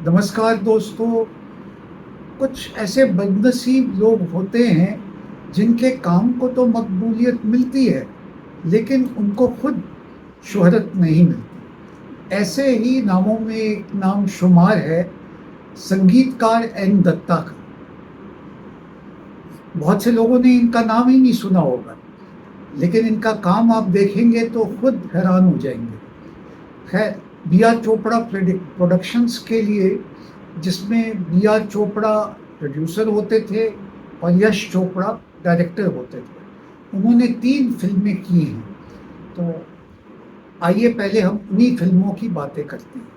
नमस्कार दोस्तों। कुछ ऐसे बदनसीब लोग होते हैं जिनके काम को तो मकबूलियत मिलती है, लेकिन उनको खुद शोहरत नहीं मिलती। ऐसे ही नामों में एक नाम शुमार है संगीतकार एन दत्ता का। बहुत से लोगों ने इनका नाम ही नहीं सुना होगा, लेकिन इनका काम आप देखेंगे तो खुद हैरान हो जाएंगे। खैर, बी आर चोपड़ा प्रोडक्शंस के लिए, जिसमें बी आर चोपड़ा प्रोड्यूसर होते थे और यश चोपड़ा डायरेक्टर होते थे, उन्होंने 3 फिल्में की हैं। तो आइए पहले हम उन्हीं फिल्मों की बातें करते हैं।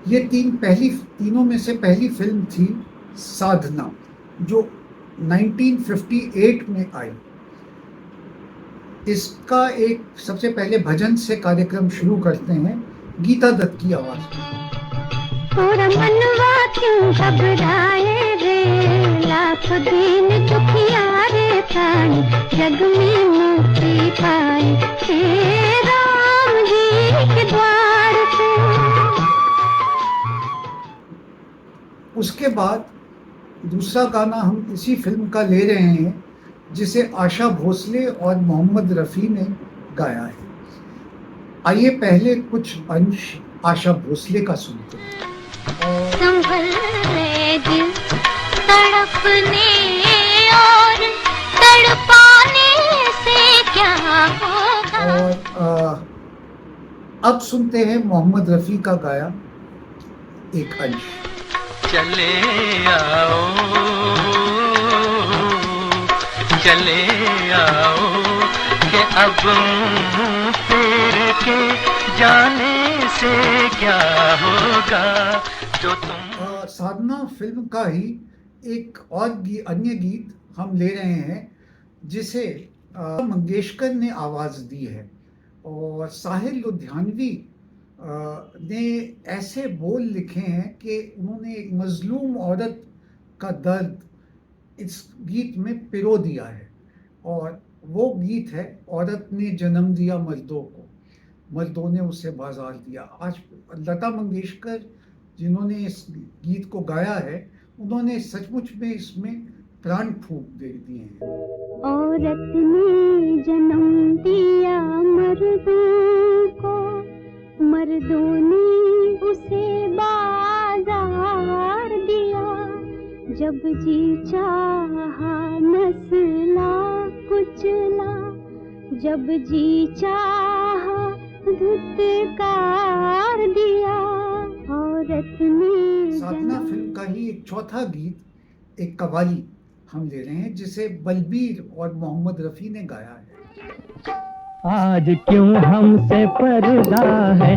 ये तीनों में से पहली फिल्म थी साधना, जो 1958 में आई। इसका एक सबसे पहले भजन से कार्यक्रम शुरू करते हैं, गीता दत्त की आवाज में। थोड़ा मनवा क्यों घबराए रे, लाख दिन दुखिया रे प्राणी, जग में मुक्ति पाए हे राम जी के द्वार पे। उसके बाद दूसरा गाना हम इसी फिल्म का ले रहे हैं, जिसे आशा भोसले और मोहम्मद रफ़ी ने गाया है। आइए पहले कुछ अंश आशा भोसले का सुनते हैं। संभल रे दिल तड़पने और तड़पाने से क्या होगा। और अब सुनते हैं मोहम्मद रफ़ी का गाया एक अंश। चले आओ, चले आओ कि अब तेरे के जाने से क्या होगा जो तुम। साधना फिल्म का ही एक और अन्य गीत हम ले रहे हैं, जिसे मंगेशकर ने आवाज़ दी है। और साहिल लुधियानवी ने ऐसे बोल लिखे हैं कि उन्होंने एक मजलूम औरत का दर्द इस गीत में पिरो दिया है। और वो गीत है, औरत ने जन्म दिया मर्दों को, मर्दों ने उसे बाजार दिया। आज लता मंगेशकर, जिन्होंने इस गीत को गाया है, उन्होंने सचमुच में इसमें प्राण फूंक दे दिए हैं। औरत ने जन्म दिया मर्दों को, मर्दों ने उसे बाजार दिया, जब जी चाहा नस्ला कुचला, जब जी चाहा धुतकार दिया। औरत ने साधना फिल्म का ही एक चौथा गीत, एक कवाली हम ले रहे हैं, जिसे बलबीर और मोहम्मद रफ़ी ने गाया है। आज क्यों हमसे पर्दा है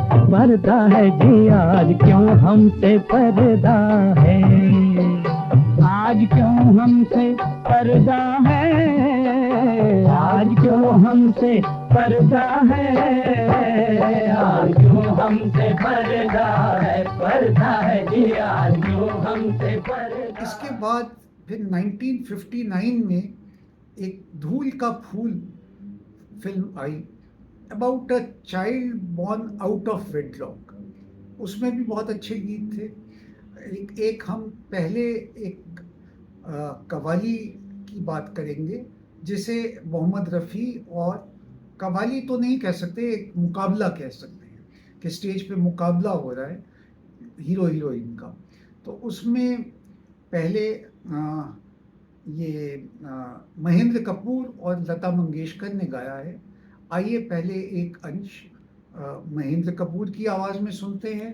जी, आज क्यों हमसे पर्दा है, आज क्यों हमसे पर्दा है, आज क्यों हमसे पर्दा है, आज क्यों हमसे पर्दा है जी, आज क्यों हमसे पर्दा। इसके बाद फिर 1959 में एक धूल का फूल फिल्म आई, about a child born out of wedlock. उसमें भी बहुत अच्छे गीत थे। एक हम पहले एक कवाली की बात करेंगे, जिसे मोहम्मद रफ़ी, और कवाली तो नहीं कह सकते, एक मुकाबला कह सकते हैं कि स्टेज पे मुकाबला हो रहा है हीरो हीरोइन का। तो उसमें पहले ये महेंद्र कपूर और लता मंगेशकर ने गाया है। आइए पहले एक अंश महेंद्र कपूर की आवाज में सुनते हैं।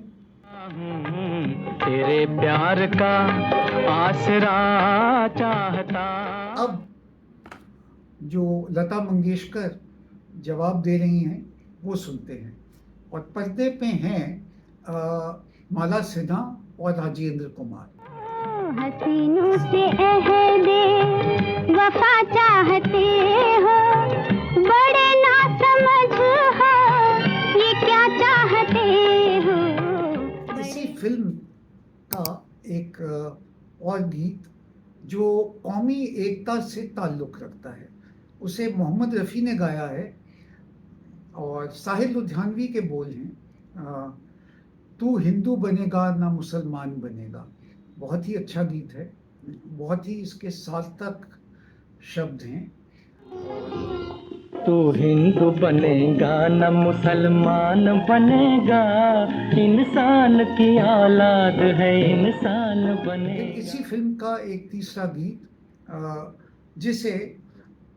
तेरे प्यार का आसरा चाहता। अब जो लता मंगेशकर जवाब दे रही हैं वो सुनते हैं। और पर्दे पे हैं माला सिन्हा और राजेंद्र कुमार। हसीनों से अहदे वफा चाहते हो, बड़े नासमझ हो, ये क्या चाहते हो। इसी फिल्म का एक और गीत जो कौमी एकता से ताल्लुक़ रखता है, उसे मोहम्मद रफ़ी ने गाया है और साहिल लुधियानवी के बोल हैं। तू हिंदू बनेगा ना मुसलमान बनेगा। बहुत ही अच्छा गीत है, बहुत ही इसके सार्थक शब्द हैं। तू हिंदू बनेगा न मुसलमान बनेगा, इंसान की औलाद है, इंसान फिर बनेगा। इसी फिल्म का एक तीसरा गीत जिसे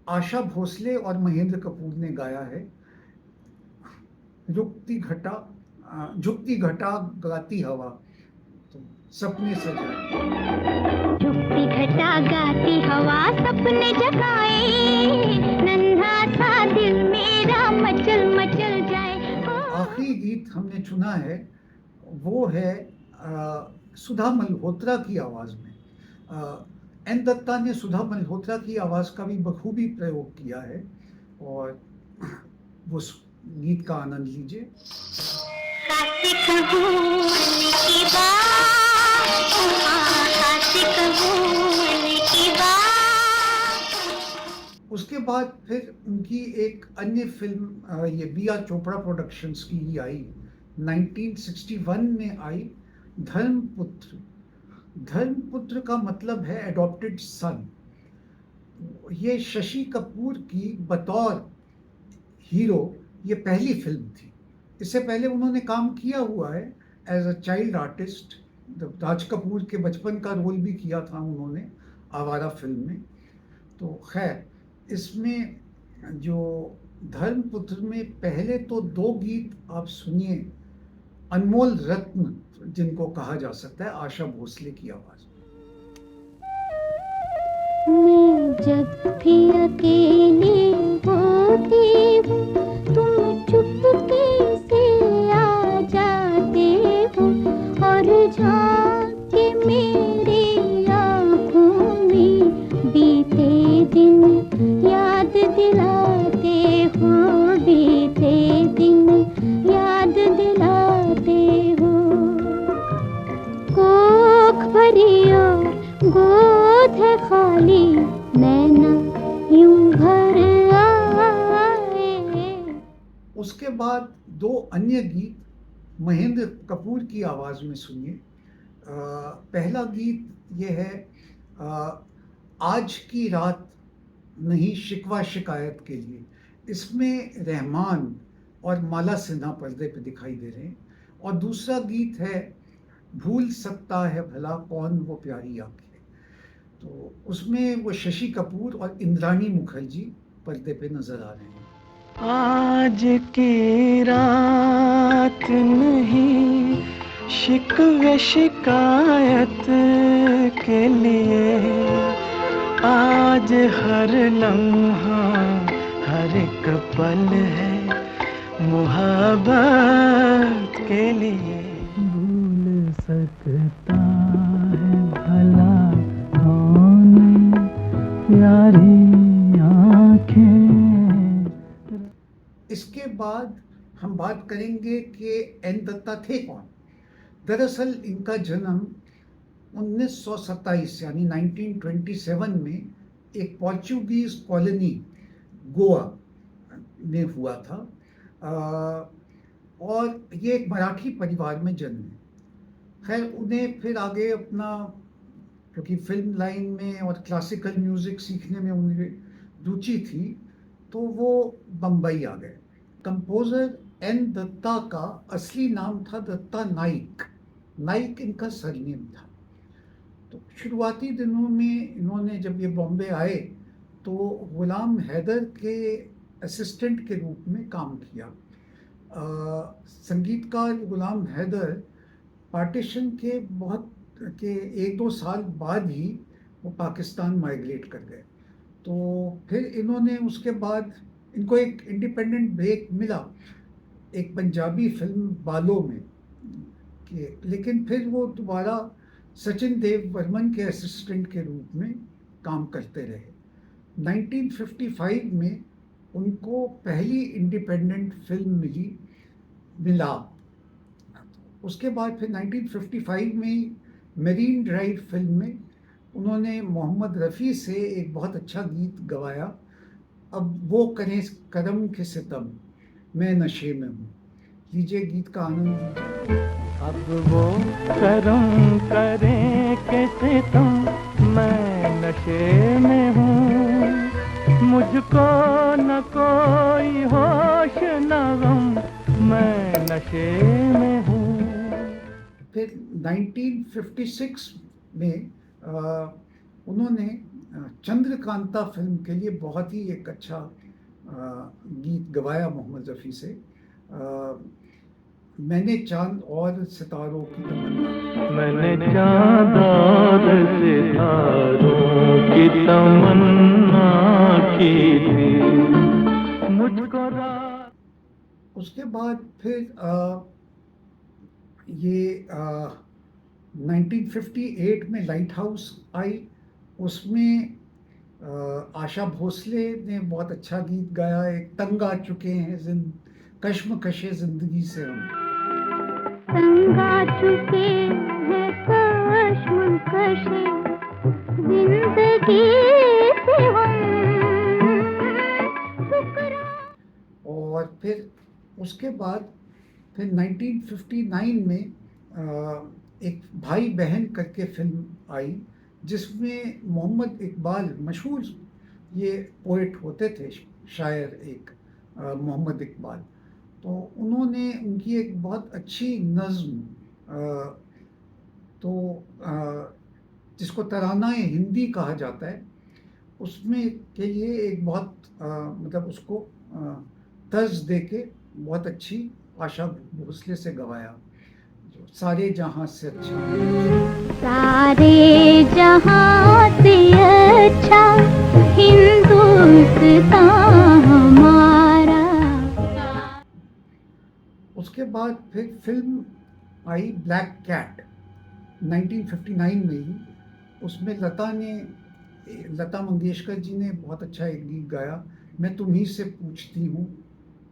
आशा भोसले और महेंद्र कपूर ने गाया है, झुकती घटा गाती हवा, तो सपने सजाए। झुकती घटा गाती हवा सपने जगाए, नन्हा सा दिल मेरा मचल मचल जाए। आखिरी गीत हमने चुना है, वो है सुधा मल्होत्रा की आवाज में। एन दत्ता ने सुधा मल्होत्रा की आवाज का भी बखूबी प्रयोग किया है, और वो गीत का आनंद लीजिए। काशी कहूँ की बात, काशी कहूँ की बात। उसके बाद फिर उनकी एक अन्य फिल्म ये बी आर चोपड़ा प्रोडक्शंस की ही आई, 1961 में आई, धर्मपुत्र। धर्मपुत्र का मतलब है एडॉप्टेड सन। ये शशि कपूर की बतौर हीरो ये पहली फिल्म थी। इससे पहले उन्होंने काम किया हुआ है as a child artist. Raj Kapoor के बचपन का रोल भी किया था उन्होंने आवारा फिल्म में। तो खैर, इसमें जो धर्मपुत्र में पहले तो 2 गीत आप सुनिए, अनमोल रत्न जिनको कहा जा सकता है, आशा भोसले की आवाज। मैं जब भी अकेली होती हूँ, तुम चुपके से आ जाते हो और झांके मेरी आँखों में बीते दिन याद दिलाते हो, बीते दिन याद दिलाते हो। कोख भरी और गोद है खाली, नैना यूं भर आए। उसके बाद 2 अन्य गीत महेंद्र कपूर की आवाज में सुनिए। पहला गीत ये है आज की रात नहीं शिकवा शिकायत के लिए। इसमें रहमान और माला सिन्हा पर्दे पे दिखाई दे रहे हैं। और दूसरा गीत है भूल सकता है भला कौन वो प्यारी आंखें। तो उसमें वो शशि कपूर और इंद्राणी मुखर्जी पर्दे पे नजर आ रहे हैं। आज की रात नहीं शिकवे शिकायत के लिए, आज हर लम्हा हर एक पल है मोहब्बत के लिए। भूल सकता है भला कौन प्यारी आँखें। इसके बाद हम बात करेंगे कि एन दत्ता थे कौन। दरअसल इनका जन्म 1927 यानी 1927 में एक पोर्चुगीज कॉलोनी गोवा में हुआ था। और ये एक मराठी परिवार में जन्मे। खैर, उन्हें फिर आगे अपना, क्योंकि फिल्म लाइन में और क्लासिकल म्यूज़िक सीखने में उन्हें रुचि थी, तो वो बम्बई आ गए। कंपोज़र एन दत्ता का असली नाम था दत्ता नाइक। नाइक इनका सरनेम था। तो शुरुआती दिनों में इन्होंने, जब ये बॉम्बे आए, तो गुलाम हैदर के असिस्टेंट के रूप में काम किया। संगीतकार गुलाम हैदर पार्टीशन के 1-2 साल बाद ही वो पाकिस्तान माइग्रेट कर गए। तो फिर इन्होंने, उसके बाद इनको एक इंडिपेंडेंट ब्रेक मिला एक पंजाबी फिल्म बालों में लेकिन फिर वो दोबारा सचिन देव वर्मन के असिस्टेंट के रूप में काम करते रहे। 1955 में उनको पहली इंडिपेंडेंट फिल्म मिला। उसके बाद फिर 1955 में मेरीन ड्राइव फिल्म में उन्होंने मोहम्मद रफ़ी से एक बहुत अच्छा गीत गवाया, अब वो करें करम के सितम, मैं नशे में हूँ। लीजिए गीत का आनंद लीजिए। अब वो करम करें कैसे तुम, मैं नशे में हूँ, मुझको न कोई होश न गम, मैं नशे में हूँ। फिर 1956 में उन्होंने चंद्रकांता फिल्म के लिए बहुत ही एक अच्छा गीत गवाया मोहम्मद रफ़ी से, मैंने चांद और सितारों की तमन्ना। मैंने चांद और सितारों की तमन्ना की थी, मुझको रात। उसके बाद फिर ये 1958 में लाइट हाउस आई, उसमें आशा भोसले ने बहुत अच्छा गीत गाया, एक तंग आ चुके हैं कश्मकशे जिंदगी से हम। तंग आ चुके हैं कश्मकशे जिंदगी से हम, शुक्र। और फिर उसके बाद फिर 1959 में एक भाई बहन करके फिल्म आई, जिसमें मोहम्मद इकबाल, मशहूर ये पोएट होते थे, शायर एक मोहम्मद इकबाल, तो उन्होंने उनकी एक बहुत अच्छी नज़्म, तो जिसको तराना-ए हिंदी कहा जाता है, उसमें के लिए एक बहुत मतलब उसको तर्ज देके बहुत अच्छी आशा भोसले से गवाया, जो सारे जहां से अच्छा, सारे जहां से अच्छा हिंदुस्तान हमारा। उसके बाद फिर फिल्म आई ब्लैक कैट 1959 में ही, उसमें लता मंगेशकर जी ने बहुत अच्छा एक गीत गाया, मैं तुम्ही से पूछती हूँ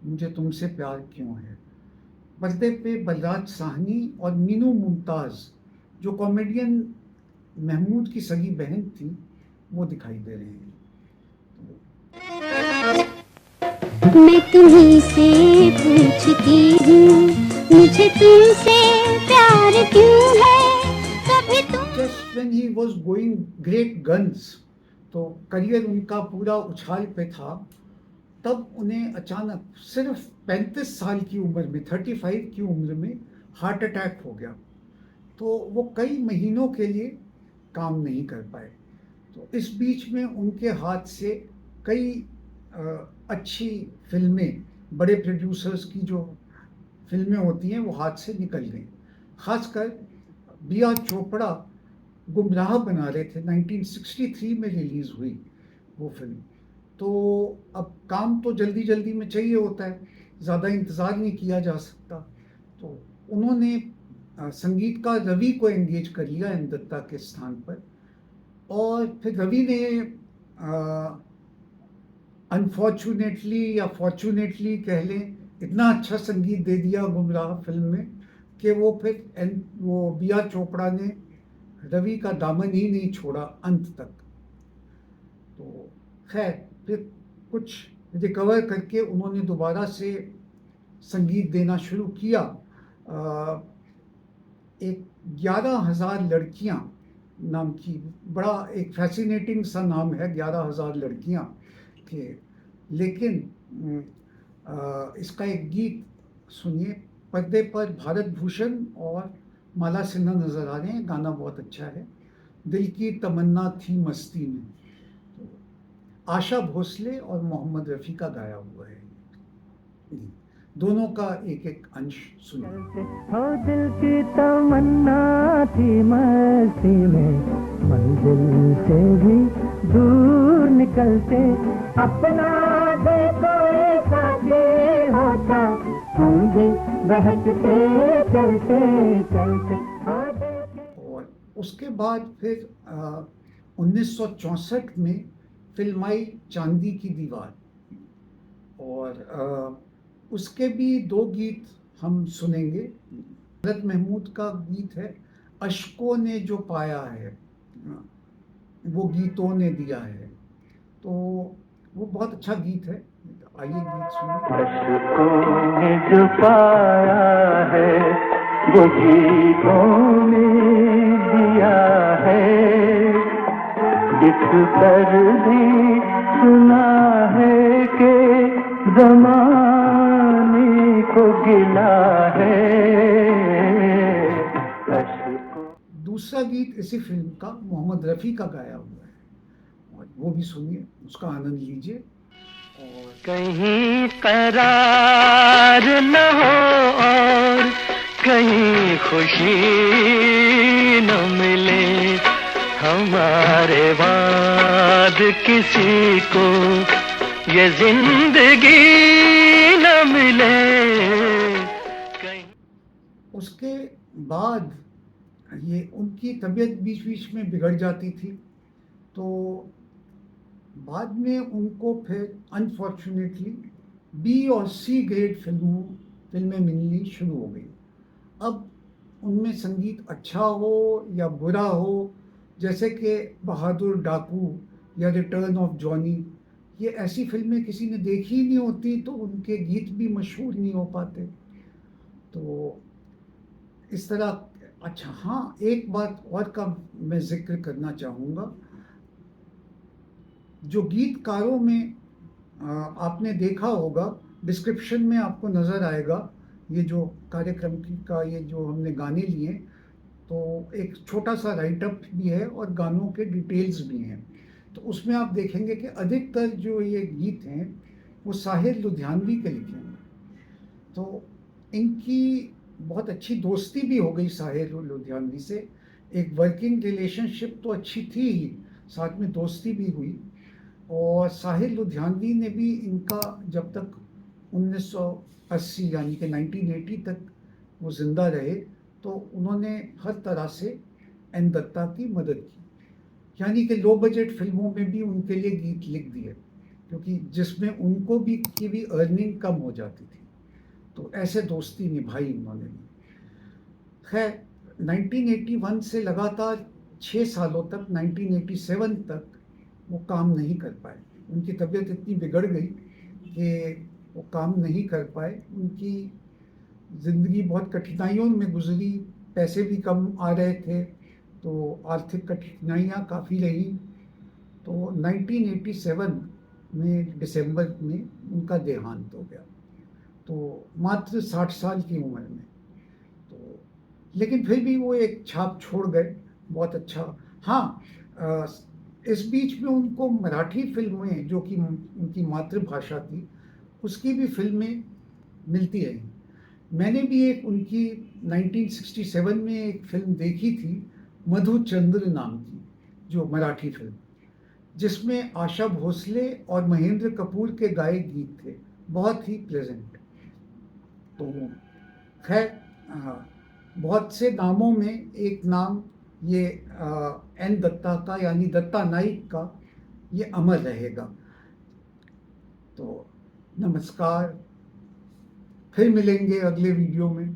मुझे तुमसे प्यार क्यों है। पर्दे पे बलराज साहनी और मीनू मुमताज़, जो कॉमेडियन महमूद की सगी बहन थी, वो दिखाई दे रहे हैं। मैं तुम्ही से पूछती हूँ मुझे तुमसे प्यार क्यों है, कभी तुम। Just when he was going great guns, तो करियर उनका पूरा उछाल पे था, तब उन्हें अचानक सिर्फ 35 साल की उम्र में, 35 की उम्र में हार्ट अटैक हो गया, तो वो कई महीनों के लिए काम नहीं कर पाए। तो इस बीच में उनके हाथ से कई अच्छी फिल्में, बड़े प्रोड्यूसर्स की जो फिल्में होती हैं वो हाथ से निकल गई। खासकर बी.आर. चोपड़ा गुमराह बना रहे थे, 1963 में रिलीज़ हुई वो फिल्म, तो अब काम तो जल्दी जल्दी में चाहिए होता है, ज़्यादा इंतज़ार नहीं किया जा सकता, तो उन्होंने संगीतकार रवि को एंगेज कर लिया एम दत्ता के स्थान पर, और फिर रवि ने अनफॉर्चुनेटली या फॉर्चुनेटली कह लें, इतना अच्छा संगीत दे दिया गुमराह फिल्म में कि वो फिर वो बी.आर. चोपड़ा ने रवि का दामन ही नहीं छोड़ा अंत तक। तो खैर फिर कुछ रिकवर करके उन्होंने दोबारा से संगीत देना शुरू किया। एक 11,000 लड़कियां नाम की, बड़ा एक फैसिनेटिंग सा नाम है 11,000 लड़कियां के, लेकिन इसका एक गीत सुनिए, पर्दे पर भारत भूषण और माला सिन्हा नजर आ रहे हैं, गाना बहुत अच्छा है, दिल की तमन्ना थी मस्ती में, तो आशा भोसले और मोहम्मद रफ़ी का गाया हुआ है, दोनों का एक एक अंश सुनिए। हो दिल की तमन्ना थी मस्ती में, मंजिल से भी दूर निकलते, अपना देखो साथी होता, मुझे बहकते चलते चलते। और उसके बाद फिर 1964 में फिल्म आई चांदी की दीवार, और उसके भी 2 गीत हम सुनेंगे। भरत महमूद का गीत है अशकों ने जो पाया है, वो गीतों ने दिया है, तो वो बहुत अच्छा गीत है, आइए गीत सुनिए। अशकों ने जो पाया है वो गीतों में दिया है, इस पर भी सुना है कि ज़माने को गिला है अश्कों। दूसरा गीत इसी फिल्म का मोहम्मद रफ़ी का गाया हुआ है, और वो भी सुनिए, उसका आनंद लीजिए। और कहीं करार न हो और कहीं खुशी न मिले, हमारे बाद किसी को ये जिंदगी न मिले। कहीं उसके बाद ये उनकी तबीयत बीच बीच में बिगड़ जाती थी, तो बाद में उनको फिर अनफॉर्चुनेटली बी और सी ग्रेड फिल्में मिलनी शुरू हो गई। अब उनमें संगीत अच्छा हो या बुरा हो, जैसे कि बहादुर डाकू या रिटर्न ऑफ जॉनी, ये ऐसी फिल्में किसी ने देखी ही नहीं होती, तो उनके गीत भी मशहूर नहीं हो पाते। तो इस तरह। अच्छा हाँ, एक बात और का मैं जिक्र करना चाहूँगा। जो गीतकारों में आपने देखा होगा, डिस्क्रिप्शन में आपको नज़र आएगा, ये जो कार्यक्रम का ये जो हमने गाने लिए, तो एक छोटा सा राइटअप भी है और गानों के डिटेल्स भी हैं। तो उसमें आप देखेंगे कि अधिकतर जो ये गीत हैं वो साहिर लुधियानवी के लिखे हैं। तो इनकी बहुत अच्छी दोस्ती भी हो गई साहिर लुधियानवी से। एक वर्किंग रिलेशनशिप तो अच्छी थी ही, साथ में दोस्ती भी हुई। और साहिर लुधियानवी ने भी इनका, जब तक 1980 यानी कि 1980 तक वो ज़िंदा रहे, तो उन्होंने हर तरह से एन दत्ता की मदद की, यानी कि लो बजट फिल्मों में भी उनके लिए गीत लिख दिए, क्योंकि जिसमें उनको भी की भी अर्निंग कम हो जाती थी। तो ऐसे दोस्ती निभाई उन्होंने भी। खैर 1981 से लगातार 6 सालों तक, 1987 तक वो काम नहीं कर पाए। उनकी तबीयत इतनी बिगड़ गई कि वो काम नहीं कर पाए। उनकी ज़िंदगी बहुत कठिनाइयों में गुजरी, पैसे भी कम आ रहे थे, तो आर्थिक कठिनाइयाँ काफ़ी रही। तो 1987 में दिसंबर में उनका देहांत हो गया, तो मात्र 60 साल की उम्र में। तो लेकिन फिर भी वो एक छाप छोड़ गए, बहुत अच्छा। हाँ, इस बीच में उनको मराठी फिल्में, जो कि उनकी मातृभाषा थी, उसकी भी फिल्में मिलती रहीं। मैंने भी एक उनकी 1967 में एक फिल्म देखी थी, मधुचंद्र नाम की, जो मराठी फिल्म, जिसमें आशा भोसले और महेंद्र कपूर के गाए गीत थे, बहुत ही प्लेजेंट। तो खैर, बहुत से नामों में एक नाम ये एन दत्ता का, यानी दत्ता नाइक का, ये अमर रहेगा। तो नमस्कार, फिर मिलेंगे अगले वीडियो में।